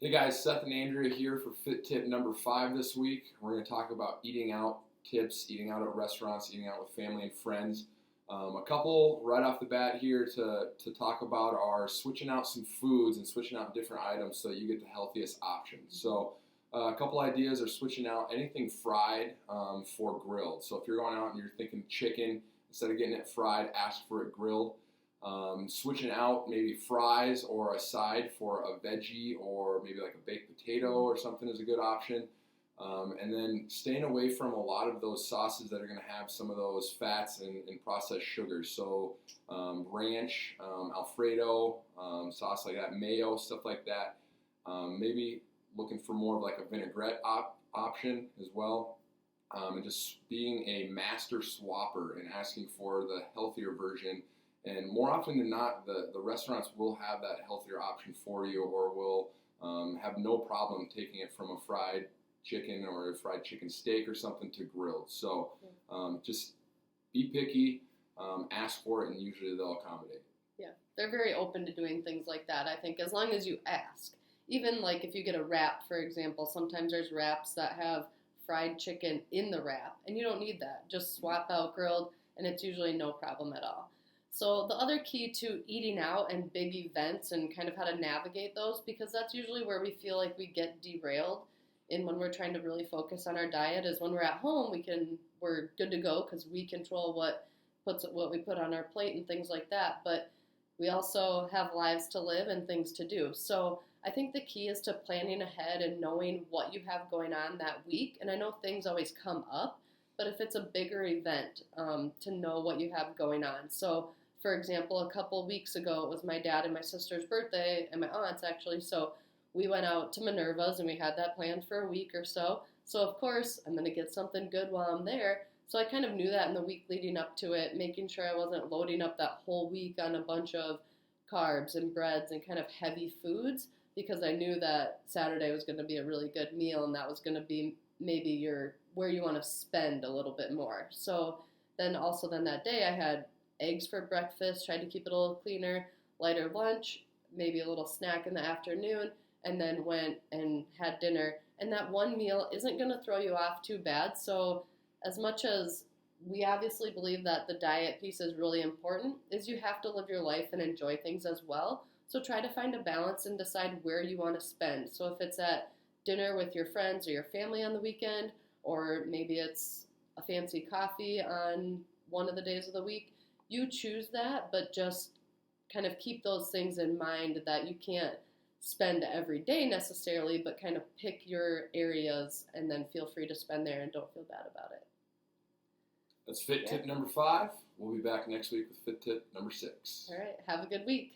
Hey guys, Seth and Andrea here for Fit Tip number 5 this week. We're going to talk about eating out tips, eating out at restaurants, eating out with family and friends. A couple right off the bat here to talk about are switching out some foods and switching out different items so that you get the healthiest options. A couple ideas are switching out anything fried for grilled. So if you're going out and you're thinking chicken, instead of getting it fried, ask for it grilled. Switching out maybe fries or a side for a veggie or maybe like a baked potato or something is a good option. And then staying away from a lot of those sauces that are going to have some of those fats and processed sugars. So ranch, Alfredo, sauce like that, mayo, stuff like that. Maybe looking for more of like a vinaigrette option as well. And just being a master swapper and asking for the healthier version, and more often than not, the restaurants will have that healthier option for you, or will have no problem taking it from a fried chicken or a fried chicken steak or something to grilled. So just be picky, ask for it, and usually they'll accommodate. Yeah, they're very open to doing things like that, I think, as long as you ask. Even like if you get a wrap, for example, sometimes there's wraps that have fried chicken in the wrap, and you don't need that. Just swap out grilled, and it's usually no problem at all. So the other key to eating out and big events and kind of how to navigate those, because that's usually where we feel like we get derailed in when we're trying to really focus on our diet, is when we're at home we're good to go because we control what we put on our plate and things like that. But we also have lives to live and things to do. So I think the key is to planning ahead and knowing what you have going on that week. And I know things always come up, but if it's a bigger event, to know what you have going on. So for example, a couple weeks ago, it was my dad and my sister's birthday, and my aunt's actually. So we went out to Minerva's, and we had that planned for a week or so. So of course, I'm going to get something good while I'm there. So I kind of knew that in the week leading up to it, making sure I wasn't loading up that whole week on a bunch of carbs and breads and kind of heavy foods, because I knew that Saturday was going to be a really good meal, and that was going to be maybe where you want to spend a little bit more. So then that day I had eggs for breakfast, tried to keep it a little cleaner, lighter lunch, maybe a little snack in the afternoon, and then went and had dinner. And that one meal isn't going to throw you off too bad. So as much as we obviously believe that the diet piece is really important, is you have to live your life and enjoy things as well. So try to find a balance and decide where you want to spend. So if it's at dinner with your friends or your family on the weekend, or maybe it's a fancy coffee on one of the days of the week, you choose that, but just kind of keep those things in mind that you can't spend every day necessarily, but kind of pick your areas and then feel free to spend there and don't feel bad about it. That's Fit Yeah. Tip number 5. We'll be back next week with Fit Tip number 6. All right. Have a good week.